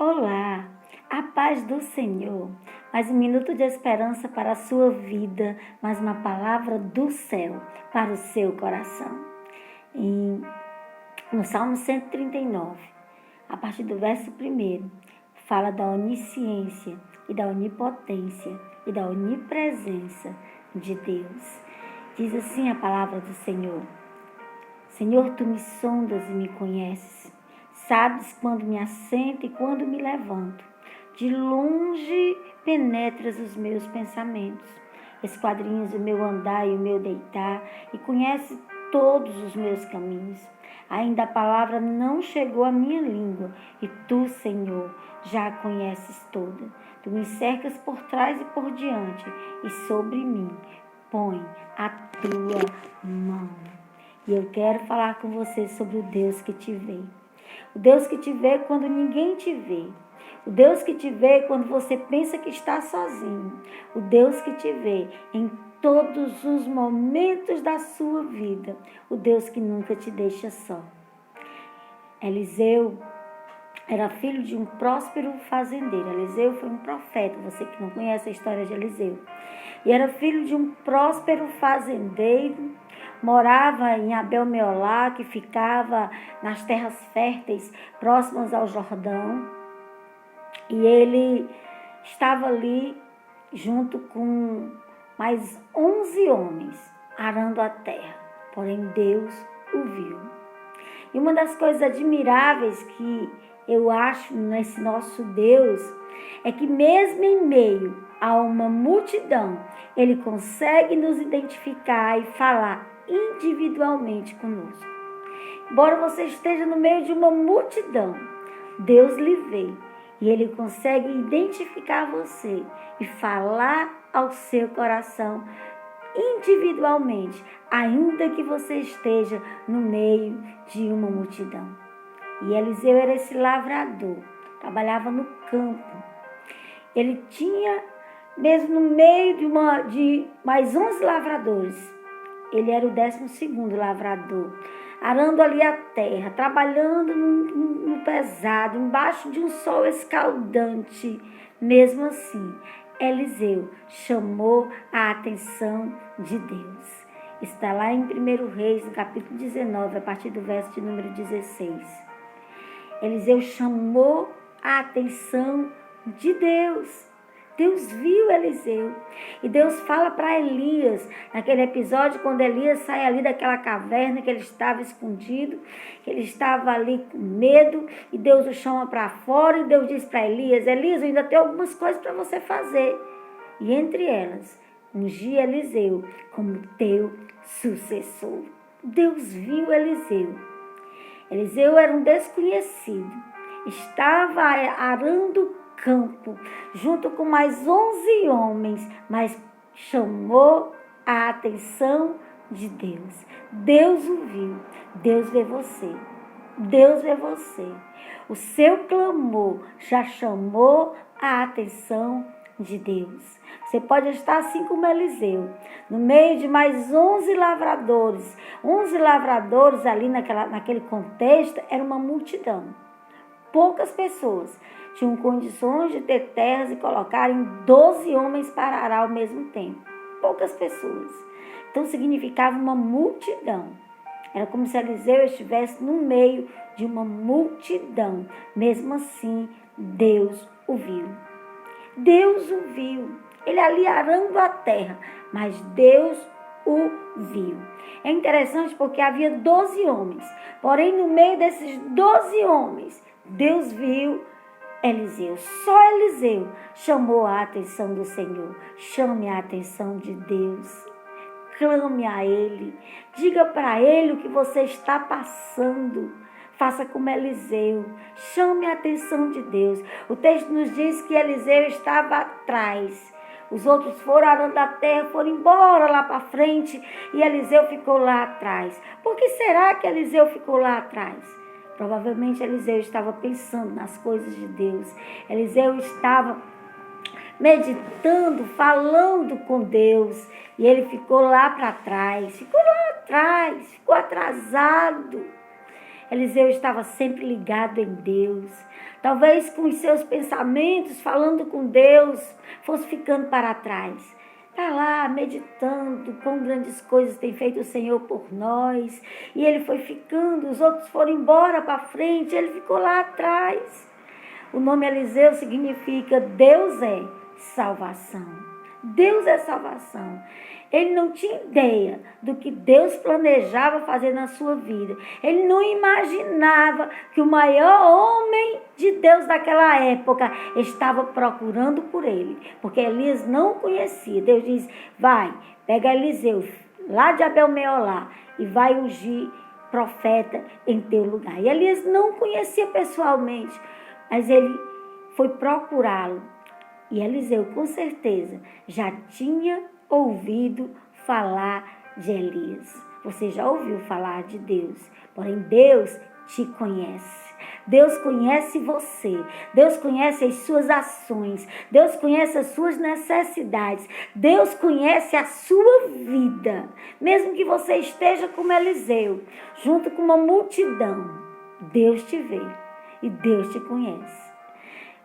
Olá, a paz do Senhor. Mais um minuto de esperança para a sua vida, mais uma palavra do céu para o seu coração. No Salmo 139, a partir do verso 1, fala da onisciência e da onipotência e da onipresença de Deus. Diz assim a palavra do Senhor: Senhor, tu me sondas e me conheces. Sabes quando me assento e quando me levanto. De longe penetras os meus pensamentos. Esquadrinhas o meu andar e o meu deitar e conheces todos os meus caminhos. Ainda a palavra não chegou à minha língua e tu, Senhor, já a conheces toda. Tu me cercas por trás e por diante e sobre mim põe a tua mão. E eu quero falar com você sobre o Deus que te vê. O Deus que te vê quando ninguém te vê. O Deus que te vê quando você pensa que está sozinho. O Deus que te vê em todos os momentos da sua vida. O Deus que nunca te deixa só. Eliseu era filho de um próspero fazendeiro. Eliseu foi um profeta, você que não conhece a história de Eliseu. E era filho de um próspero fazendeiro. Morava em Abel-Meolá, que ficava nas terras férteis, próximas ao Jordão. E ele estava ali junto com mais 11 homens, arando a terra. Porém, Deus o viu. E uma das coisas admiráveis que eu acho nesse nosso Deus é que mesmo em meio a uma multidão, Ele consegue nos identificar e falar individualmente conosco. Embora você esteja no meio de uma multidão, Deus lhe vê e Ele consegue identificar você e falar ao seu coração individualmente, ainda que você esteja no meio de uma multidão. E Eliseu era esse lavrador, trabalhava no campo. Ele tinha, mesmo no meio de mais 11 lavradores, ele era o 12º lavrador, arando ali a terra, trabalhando no pesado, embaixo de um sol escaldante. Mesmo assim, Eliseu chamou a atenção de Deus. Está lá em 1 Reis, no capítulo 19, a partir do verso de número 16. Eliseu chamou a atenção de Deus. Deus viu Eliseu. E Deus fala para Elias, naquele episódio, quando Elias sai ali daquela caverna, que ele estava escondido, que ele estava ali com medo, e Deus o chama para fora, e Deus diz para Elias: Elias, eu ainda tenho algumas coisas para você fazer. E entre elas, ungir Eliseu como teu sucessor. Deus viu Eliseu. Eliseu era um desconhecido. Estava arando campo, junto com mais 11 homens, mas chamou a atenção de Deus. Deus o viu. Deus vê você. Deus vê você. O seu clamor já chamou a atenção de Deus. Você pode estar assim como Eliseu, no meio de mais 11 lavradores. 11 lavradores ali naquele contexto era uma multidão. Poucas pessoas tinham condições de ter terras e colocarem 12 homens para arar ao mesmo tempo. Poucas pessoas. Então significava uma multidão. Era como se Eliseu estivesse no meio de uma multidão. Mesmo assim, Deus o viu. Deus o viu. Ele ali arando a terra, mas Deus o viu. É interessante porque havia 12 homens. Porém, no meio desses 12 homens, Deus viu Eliseu. Só Eliseu chamou a atenção do Senhor. Chame a atenção de Deus. Clame a Ele. Diga para Ele o que você está passando. Faça como Eliseu. Chame a atenção de Deus. O texto nos diz que Eliseu estava atrás. Os outros foram arando a terra, foram embora lá para frente e Eliseu ficou lá atrás. Por que será que Eliseu ficou lá atrás? Provavelmente Eliseu estava pensando nas coisas de Deus. Eliseu estava meditando, falando com Deus. E ele ficou lá para trás, ficou atrasado. Eliseu estava sempre ligado em Deus. Talvez com os seus pensamentos, falando com Deus, fosse ficando para trás. Está lá meditando quão grandes coisas tem feito o Senhor por nós. E ele foi ficando, os outros foram embora para frente, ele ficou lá atrás. O nome Eliseu significa Deus é salvação. Deus é salvação. Ele não tinha ideia do que Deus planejava fazer na sua vida. Ele não imaginava que o maior homem de Deus daquela época estava procurando por ele. Porque Elias não o conhecia. Deus diz, vai, pega Eliseu lá de Abel-Meolá e vai ungir profeta em teu lugar. E Elias não o conhecia pessoalmente, mas ele foi procurá-lo. E Eliseu, com certeza, já tinha ouvido falar de Elias. Você já ouviu falar de Deus, porém Deus te conhece. Deus conhece você. Deus conhece as suas ações. Deus conhece as suas necessidades. Deus conhece a sua vida. Mesmo que você esteja como Eliseu, junto com uma multidão, Deus te vê e Deus te conhece.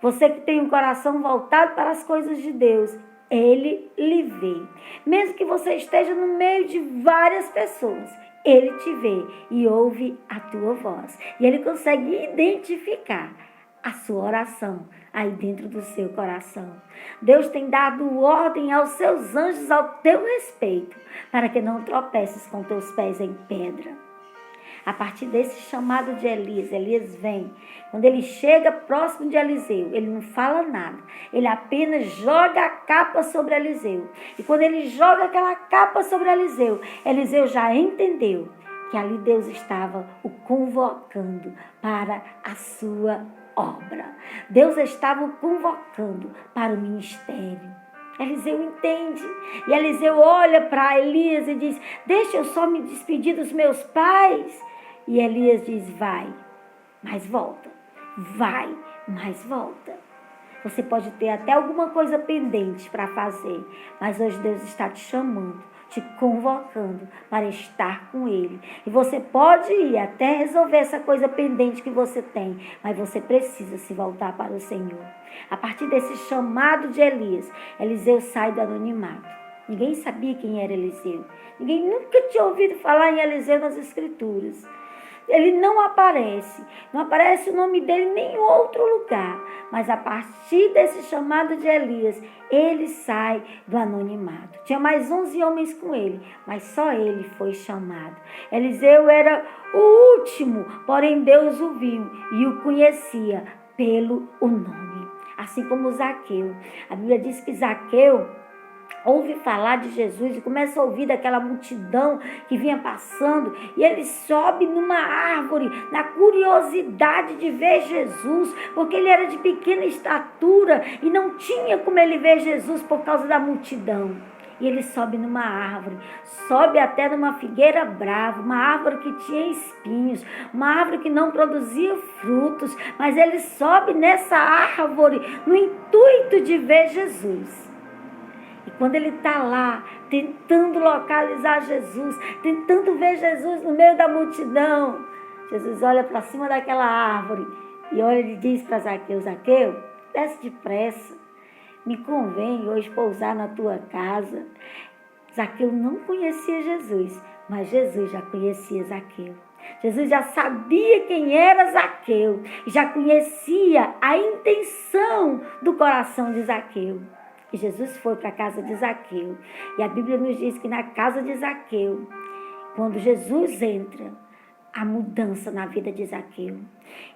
Você que tem um coração voltado para as coisas de Deus, Ele lhe vê. Mesmo que você esteja no meio de várias pessoas, Ele te vê e ouve a tua voz. E Ele consegue identificar a sua oração aí dentro do seu coração. Deus tem dado ordem aos seus anjos ao teu respeito, para que não tropeces com teus pés em pedra. A partir desse chamado de Elias, Elias vem. Quando ele chega próximo de Eliseu, ele não fala nada. Ele apenas joga a capa sobre Eliseu. E quando ele joga aquela capa sobre Eliseu, Eliseu já entendeu que ali Deus estava o convocando para a sua obra. Deus estava o convocando para o ministério. Eliseu entende. E Eliseu olha para Elias e diz, deixa eu só me despedir dos meus pais. E Elias diz, vai, mas volta. Vai, mas volta. Você pode ter até alguma coisa pendente para fazer, mas hoje Deus está te chamando, te convocando para estar com Ele. E você pode ir até resolver essa coisa pendente que você tem, mas você precisa se voltar para o Senhor. A partir desse chamado de Elias, Eliseu sai do anonimato. Ninguém sabia quem era Eliseu. Ninguém nunca tinha ouvido falar em Eliseu nas Escrituras. Ele não aparece o nome dele em nenhum outro lugar. Mas a partir desse chamado de Elias, ele sai do anonimato. Tinha mais 11 homens com ele, mas só ele foi chamado. Eliseu era o último, porém Deus o viu e o conhecia pelo nome. Assim como Zaqueu. A Bíblia diz que Zaqueu ouve falar de Jesus e começa a ouvir daquela multidão que vinha passando, e ele sobe numa árvore na curiosidade de ver Jesus, porque ele era de pequena estatura e não tinha como ele ver Jesus por causa da multidão. E ele sobe numa árvore, sobe até numa figueira brava, uma árvore que tinha espinhos, uma árvore que não produzia frutos, mas ele sobe nessa árvore no intuito de ver Jesus. E quando ele está lá, tentando localizar Jesus, tentando ver Jesus no meio da multidão, Jesus olha para cima daquela árvore e olha e diz para Zaqueu, Zaqueu, desce depressa, me convém hoje pousar na tua casa. Zaqueu não conhecia Jesus, mas Jesus já conhecia Zaqueu. Jesus já sabia quem era Zaqueu, já conhecia a intenção do coração de Zaqueu. E Jesus foi para a casa de Zaqueu. E a Bíblia nos diz que na casa de Zaqueu, quando Jesus entra, há mudança na vida de Zaqueu.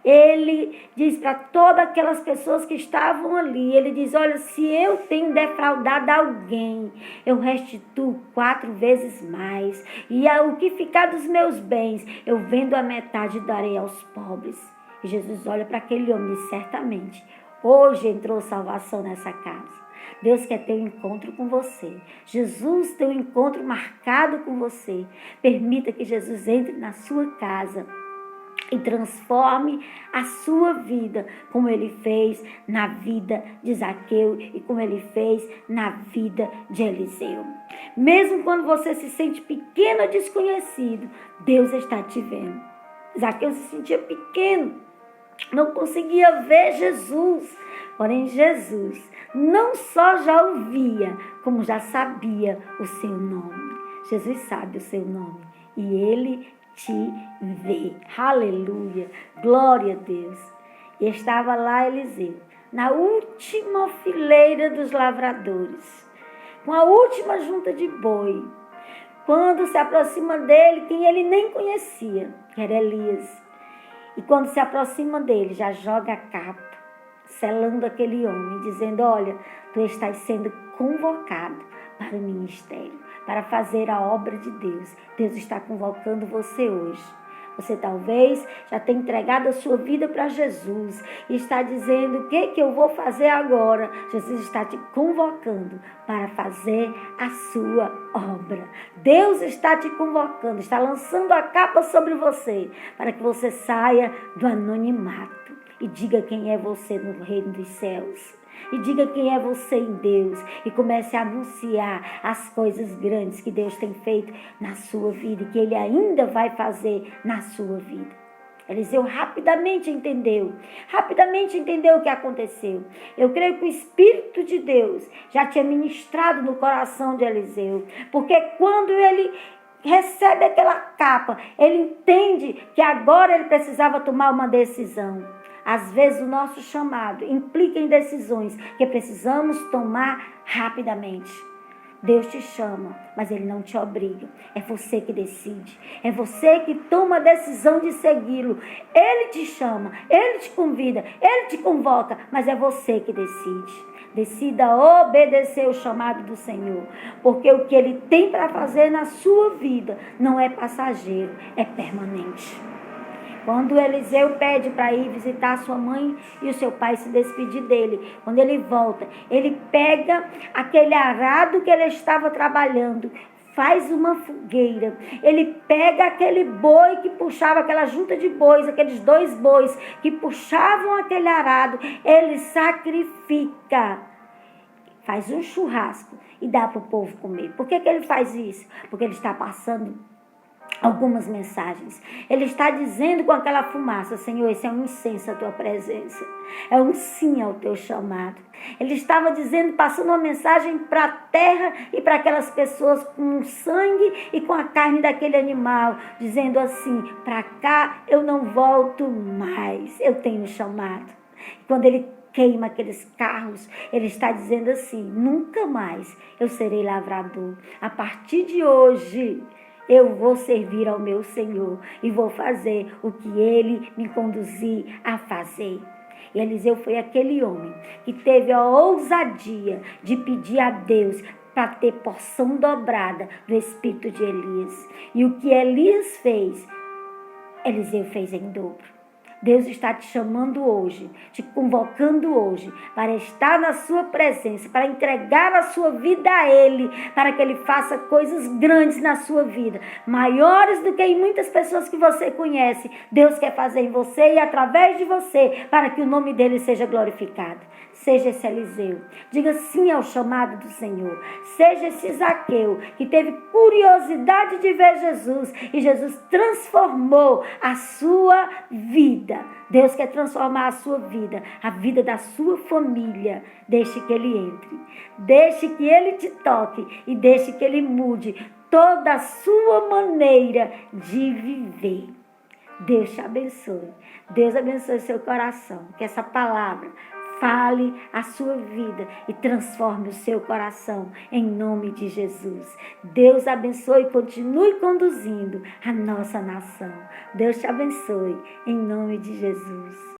Ele diz para todas aquelas pessoas que estavam ali, ele diz, olha, se eu tenho defraudado alguém, eu restituo 4 vezes mais. E o que ficar dos meus bens, eu vendo a metade e darei aos pobres. E Jesus olha para aquele homem e diz, certamente, hoje entrou salvação nessa casa. Deus quer ter um encontro com você. Jesus tem um encontro marcado com você. Permita que Jesus entre na sua casa e transforme a sua vida, como ele fez na vida de Zaqueu e como ele fez na vida de Eliseu. Mesmo quando você se sente pequeno ou desconhecido, Deus está te vendo. Zaqueu se sentia pequeno, não conseguia ver Jesus. Porém, Jesus não só já ouvia, como já sabia o seu nome. Jesus sabe o seu nome e Ele te vê. Aleluia, glória a Deus. E estava lá Eliseu, na última fileira dos lavradores, com a última junta de boi, quando se aproxima dele, quem ele nem conhecia, que era Elias. E quando se aproxima dele, já joga a capa, selando aquele homem, dizendo: olha, tu estás sendo convocado para o ministério, para fazer a obra de Deus. Deus está convocando você hoje. Você talvez já tenha entregado a sua vida para Jesus e está dizendo: o que eu vou fazer agora? Jesus está te convocando para fazer a sua obra. Deus está te convocando, está lançando a capa sobre você para que você saia do anonimato e diga quem é você no reino dos céus. E diga quem é você em Deus. E comece a anunciar as coisas grandes que Deus tem feito na sua vida e que Ele ainda vai fazer na sua vida. Eliseu rapidamente entendeu o que aconteceu. Eu creio que o Espírito de Deus já tinha ministrado no coração de Eliseu. Porque quando ele recebe aquela capa, ele entende que agora ele precisava tomar uma decisão. Às vezes o nosso chamado implica em decisões que precisamos tomar rapidamente. Deus te chama, mas Ele não te obriga. É você que decide. É você que toma a decisão de segui-lo. Ele te chama, Ele te convida, Ele te convoca, mas é você que decide. Decida obedecer o chamado do Senhor, porque o que Ele tem para fazer na sua vida não é passageiro, é permanente. Quando Eliseu pede para ir visitar sua mãe e o seu pai, se despedir dele, quando ele volta, ele pega aquele arado que ele estava trabalhando, faz uma fogueira, ele pega aquele boi que puxava, aquela junta de bois, aqueles 2 bois que puxavam aquele arado, ele sacrifica, faz um churrasco e dá para o povo comer. Por que ele faz isso? Porque ele está passando algumas mensagens. Ele está dizendo com aquela fumaça: Senhor, esse é um incenso à tua presença. É um sim ao teu chamado. Ele estava dizendo, passando uma mensagem para a terra e para aquelas pessoas com o sangue e com a carne daquele animal, dizendo assim: para cá eu não volto mais, eu tenho chamado. Quando ele queima aqueles carros, ele está dizendo assim: nunca mais eu serei lavrador. A partir de hoje eu vou servir ao meu Senhor e vou fazer o que Ele me conduzir a fazer. E Eliseu foi aquele homem que teve a ousadia de pedir a Deus para ter porção dobrada do espírito de Elias. E o que Elias fez, Eliseu fez em dobro. Deus está te chamando hoje, te convocando hoje para estar na sua presença, para entregar a sua vida a Ele, para que Ele faça coisas grandes na sua vida, maiores do que em muitas pessoas que você conhece. Deus quer fazer em você e através de você, para que o nome dEle seja glorificado. Seja esse Eliseu, diga sim ao chamado do Senhor. Seja esse Zaqueu, que teve curiosidade de ver Jesus, e Jesus transformou a sua vida. Deus quer transformar a sua vida, a vida da sua família. Deixe que Ele entre, deixe que Ele te toque e deixe que Ele mude toda a sua maneira de viver. Deus te abençoe. Deus abençoe seu coração. Que essa palavra fale a sua vida e transforme o seu coração em nome de Jesus. Deus abençoe e continue conduzindo a nossa nação. Deus te abençoe em nome de Jesus.